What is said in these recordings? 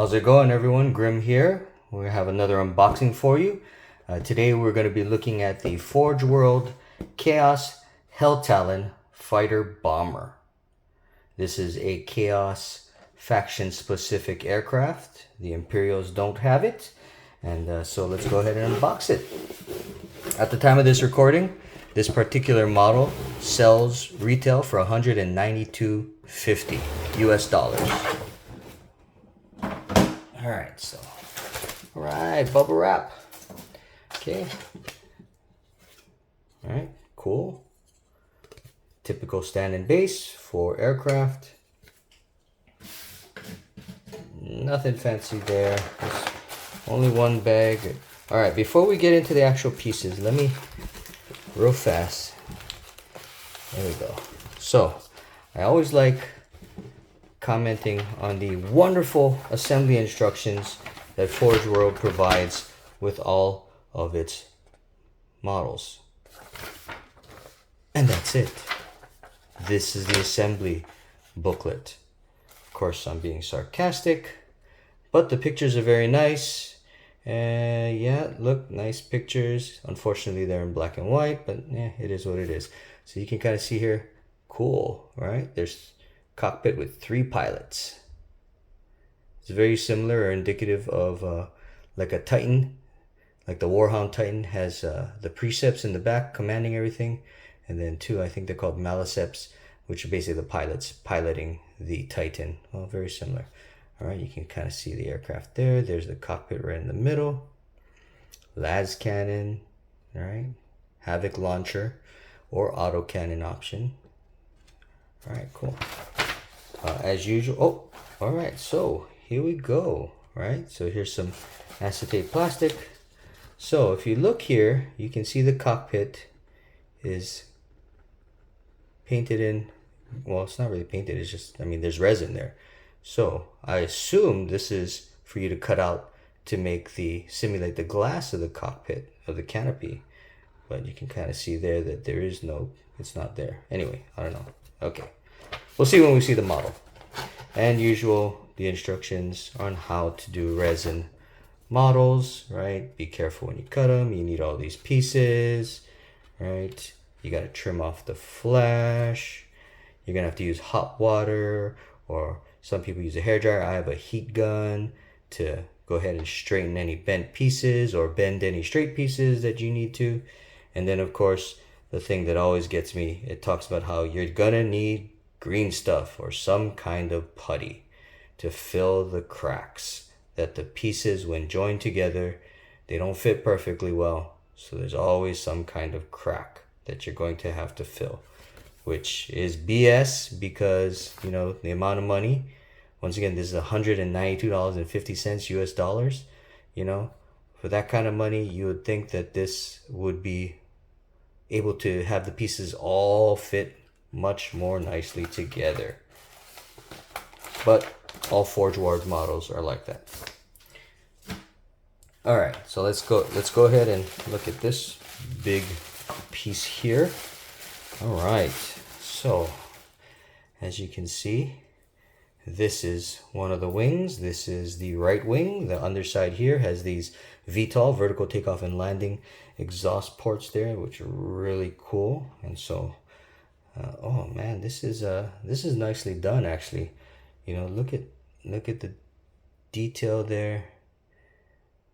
How's it going, everyone? Grim here. We have another unboxing for you. Today we're going to be looking at the Forge World Chaos Hell Talon Fighter Bomber. This is a Chaos faction specific aircraft. The Imperials don't have it, and so let's go ahead and unbox it. At the time of this recording, this particular model sells retail for $192.50 US dollars. Alright, so, alright, bubble wrap. Okay. Alright, cool. Typical stand and base for aircraft. Nothing fancy there. There's only one bag. Alright, before we get into the actual pieces, let me, real fast. There we go. So, I always like commenting on the wonderful assembly instructions that Forge World provides with all of its models. And that's it. This is the assembly booklet. Of course, I'm being sarcastic, but the pictures are very nice. Yeah, look, nice pictures. Unfortunately, they're in black and white, but yeah, it is what it is. So you can kind of see here, cool, right? There's cockpit with 3 pilots. It's very similar or indicative of like a Titan, like the Warhound Titan has the precepts in the back commanding everything, and then 2, I think they're called Maliceps, which are basically the pilots piloting the Titan. Well, very similar. All right, you can kind of see the aircraft there. There's the cockpit right in the middle. Las cannon, all right, Havoc launcher or auto cannon option. All right, cool. As usual, oh, all right, so here we go, right? So here's some acetate plastic. So if you look here, you can see the cockpit is painted in, well, it's not really painted, it's just, I mean, there's resin there. So I assume this is for you to cut out to make simulate the glass of the cockpit, of the canopy. But you can kind of see there that there is no, it's not there. Anyway, I don't know. Okay. We'll see when we see the model. And usual, the instructions on how to do resin models, right? Be careful when you cut them. You need all these pieces, right? You got to trim off the flash. You're going to have to use hot water, or some people use a hairdryer. I have a heat gun to go ahead and straighten any bent pieces or bend any straight pieces that you need to. And then, of course, the thing that always gets me, it talks about how you're going to need green stuff or some kind of putty to fill the cracks, that the pieces, when joined together, they don't fit perfectly well. So there's always some kind of crack that you're going to have to fill, which is BS because, you know, the amount of money, once again, this is $192.50 US dollars. You know, for that kind of money, you would think that this would be able to have the pieces all fit much more nicely together. But all Forge World models are like that. All right, so let's go ahead and look at this big piece here. All right, so as you can see, this is one of the wings. This is the right wing. The underside here has these VTOL, vertical takeoff and landing exhaust ports there, which are really cool. And so oh man, this is nicely done, actually. You know, look at the detail there.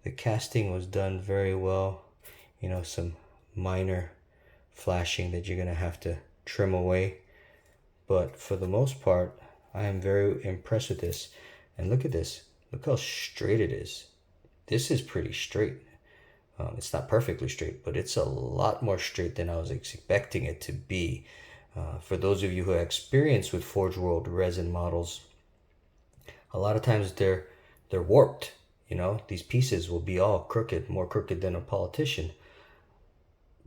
The casting was done very well. You know, some minor flashing that you're gonna have to trim away, but for the most part, I am very impressed with this. And look at this. Look how straight it is. This is pretty straight. It's not perfectly straight, but it's a lot more straight than I was expecting it to be. For those of you who have experience with Forge World resin models, a lot of times they're warped. You know, these pieces will be all crooked, more crooked than a politician.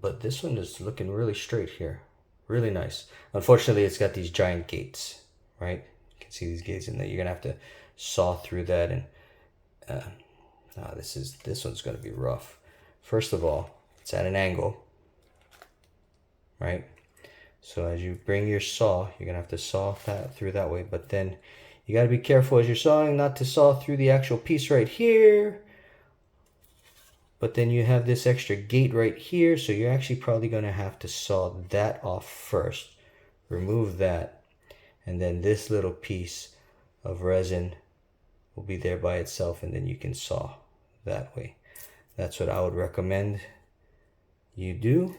But this one is looking really straight here. Really nice. Unfortunately, it's got these giant gates, right? You can see these gates in there. You're going to have to saw through that. And this one's going to be rough. First of all, it's at an angle, right? So as you bring your saw, you're gonna have to saw that through that way, but then You got to be careful as you're sawing not to saw through the actual piece right here. But then you have this extra gate right here, so you're actually probably going to have to saw that off first. Remove that, and then this little piece of resin will be there by itself, and then you can saw that way. That's what I would recommend you do,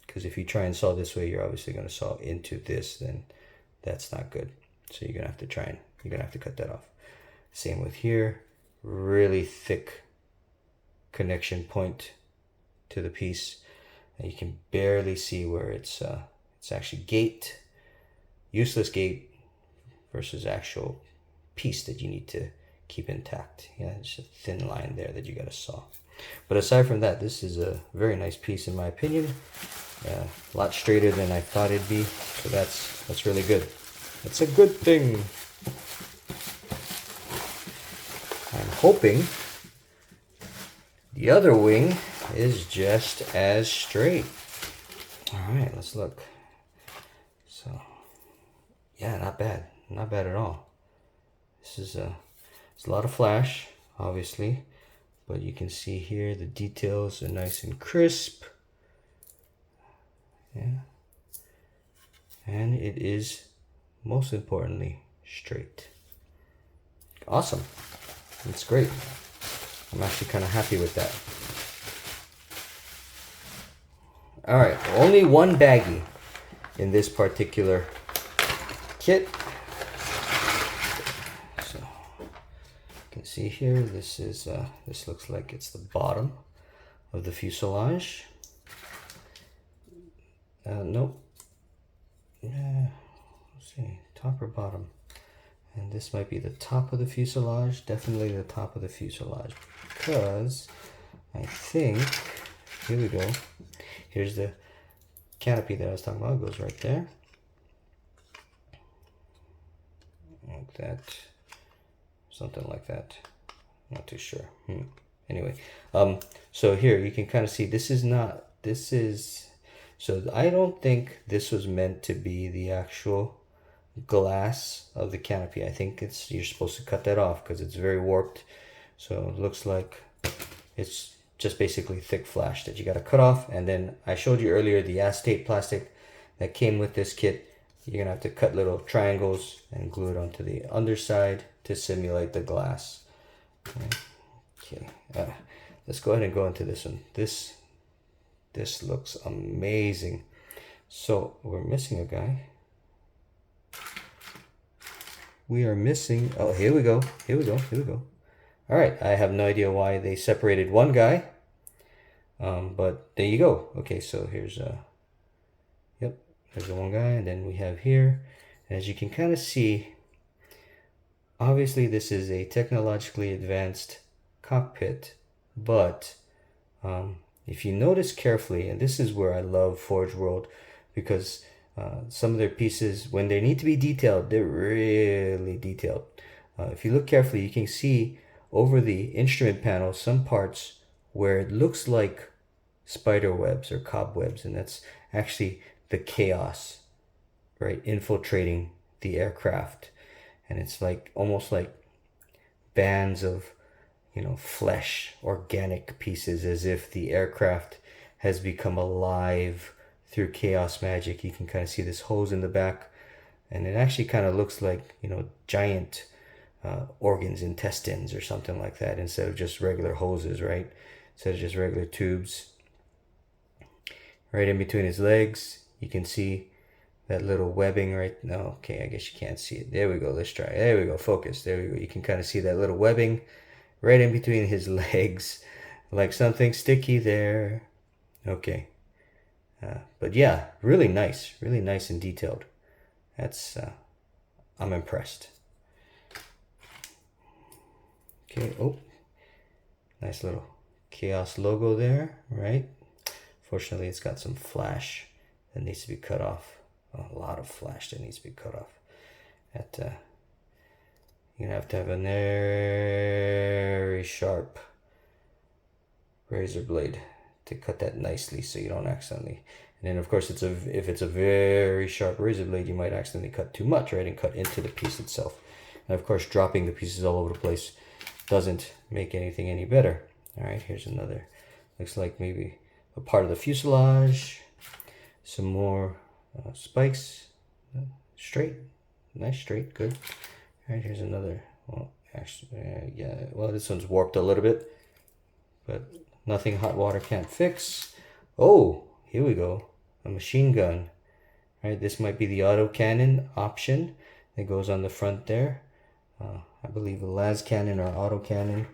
because if you try and saw this way, you're obviously going to saw into this, then that's not good. So you're going to have to you're going to have to cut that off. Same with here, really thick connection point to the piece, and you can barely see where it's actually gate, useless gate versus actual piece that you need to keep intact. Yeah, it's a thin line there that you got to saw. But aside from that, this is a very nice piece in my opinion. A lot straighter than I thought it'd be, so that's really good. That's a good thing. I'm hoping the other wing is just as straight. All right, let's look. So, yeah, not bad. Not bad at all. This is it's a lot of flash, obviously, but you can see here the details are nice and crisp. Yeah. And it is, most importantly, straight. Awesome. That's great. I'm actually kind of happy with that. All right, only one baggie in this particular kit. So you can see here, this is this looks like it's the bottom of the fuselage. Nope. Let's see, top or bottom. And this might be the top of the fuselage, definitely the top of the fuselage, because I think, here we go, here's the canopy that I was talking about, it goes right there, like that, something like that, not too sure. Anyway, so here you can kind of see, so I don't think this was meant to be the actual glass of the canopy. I think you're supposed to cut that off because it's very warped. So it looks like it's just basically thick flash that you got to cut off. And then I showed you earlier the acetate plastic that came with this kit. You're gonna have to cut little triangles and glue it onto the underside to simulate the glass. Okay, let's go ahead and go into this one. This looks amazing. So we're missing a guy. We are missing, oh, here we go. All right, I have no idea why they separated one guy, but there you go. Okay, so here's there's the one guy, and then we have here, and as you can kind of see, obviously this is a technologically advanced cockpit, but if you notice carefully, and this is where I love Forge World, because some of their pieces, when they need to be detailed, they're really detailed. If you look carefully, you can see over the instrument panel some parts where it looks like spider webs or cobwebs, and that's actually the chaos, right, infiltrating the aircraft. And it's like almost like bands of, flesh, organic pieces, as if the aircraft has become alive through chaos magic. You can kind of see this hose in the back, and it actually kind of looks like, giant organs, intestines or something like that, instead of just regular hoses, right? Instead of just regular tubes. Right in between his legs, you can see that little webbing right now. Okay, I guess you can't see it. There we go. Let's try. There we go. Focus. There we go. You can kind of see that little webbing right in between his legs, like something sticky there. Okay. But yeah, really nice and detailed. That's, I'm impressed. Okay, oh, nice little Chaos logo there, right? Fortunately, it's got some flash that needs to be cut off. A lot of flash that needs to be cut off. You're gonna have to have a very sharp razor blade to cut that nicely, so you don't accidentally. And then, of course, if it's a very sharp razor blade, you might accidentally cut too much, right, and cut into the piece itself. And of course, dropping the pieces all over the place doesn't make anything any better. All right, here's another. Looks like maybe a part of the fuselage. Some more spikes. Straight. Nice straight. Good. All right, here's another. Well, actually, yeah. Well, this one's warped a little bit, but nothing hot water can't fix. Oh, here we go. A machine gun. All right, this might be the autocannon option that goes on the front there. I believe the las cannon or autocannon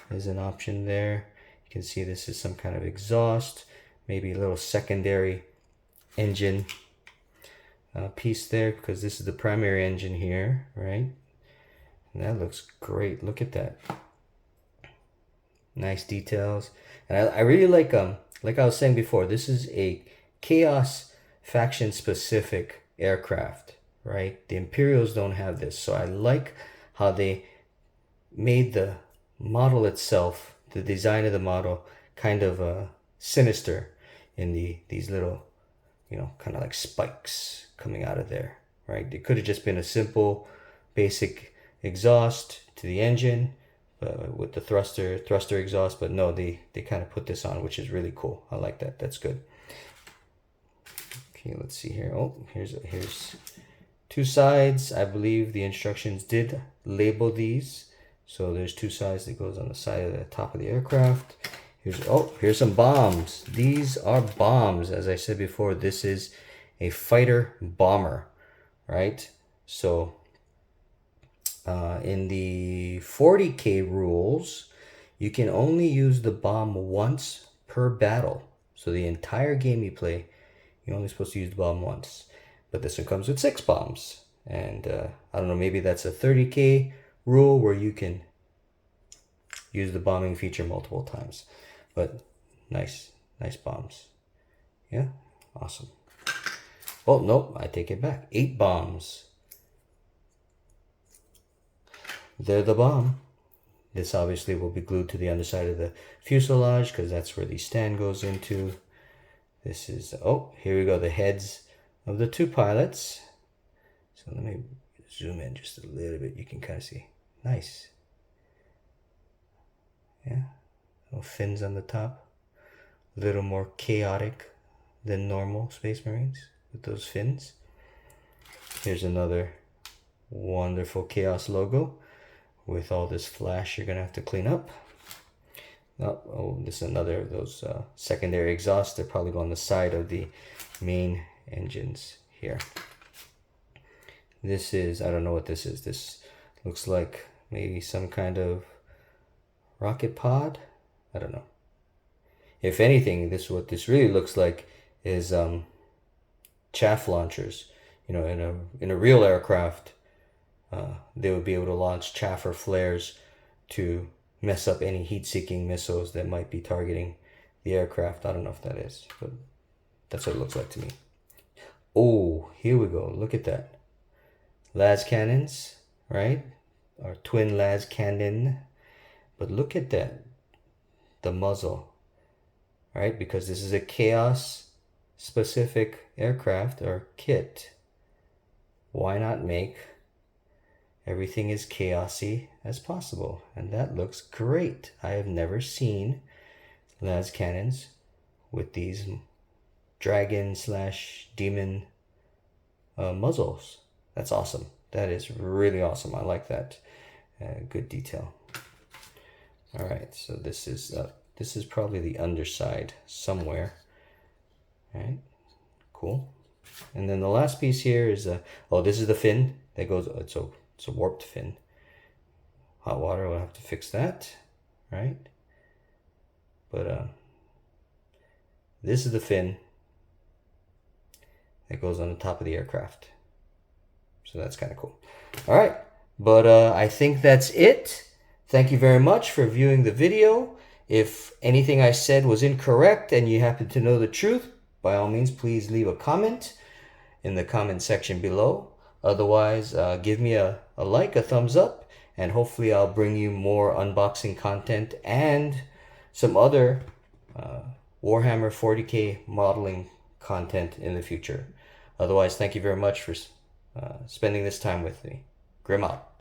is an option there. You can see this is some kind of exhaust, maybe a little secondary engine piece there, because this is the primary engine here, right? And that looks great. Look at that. Nice details. And I really like I was saying before, this is a Chaos faction specific aircraft, right? The Imperials don't have this. So I like how they made the model itself, the design of the model, kind of sinister in these little, you know, kind of like spikes coming out of there, right? It could have just been a simple basic exhaust to the engine with the thruster exhaust, but no, they kind of put this on, which is really cool. I like that. That's good. Okay, let's see here. Oh, here's two sides. I believe the instructions did label these. So there's two sides that goes on the side of the top of the aircraft. Here's some bombs. These are bombs. As I said before, this is a fighter bomber, right? So in the 40K rules, you can only use the bomb once per battle. So the entire game you play, you're only supposed to use the bomb once. But this one comes with 6 bombs. And I don't know, maybe that's a 30K rule where you can use the bombing feature multiple times. But nice bombs. Yeah, awesome. Oh, nope, I take it back. 8 bombs. They're the bomb. This obviously will be glued to the underside of the fuselage because that's where the stand goes into. This is, oh, here we go, the heads of the 2 pilots. So let me zoom in just a little bit. You can kind of see. Nice. Yeah, little fins on the top. A little more chaotic than normal Space Marines with those fins. Here's another wonderful Chaos logo with all this flash you're going to have to clean up. Oh, this is another of those secondary exhausts. They're probably on the side of the main engines here. This is, I don't know what this is. This looks like maybe some kind of rocket pod. I don't know. If anything, what this really looks like is chaff launchers. You know, in a real aircraft, they would be able to launch chaff or flares to mess up any heat-seeking missiles that might be targeting the aircraft. I don't know if that is, but that's what it looks like to me. Oh, here we go. Look at that. Las cannons, right? Or twin las cannon. But look at that. The muzzle, right? Because this is a Chaos specific aircraft or kit. Why not make everything as chaosy as possible? And that looks great. I have never seen las cannons with these dragon / demon muzzles. That's awesome. That is really awesome. I like that. Good detail. All right, so this is probably the underside somewhere. All right, cool. And then the last piece here is this is the fin that goes. It's a warped fin. Hot water. We'll have to fix that, right? But this is the fin that goes on the top of the aircraft. So that's kind of cool. All right, but I think that's it. Thank you very much for viewing the video. If anything I said was incorrect and you happen to know the truth, by all means, please leave a comment in the comment section below. Otherwise, give me a like, a thumbs up, and hopefully I'll bring you more unboxing content and some other Warhammer 40K modeling content in the future. Otherwise, thank you very much for spending this time with me. Grim out.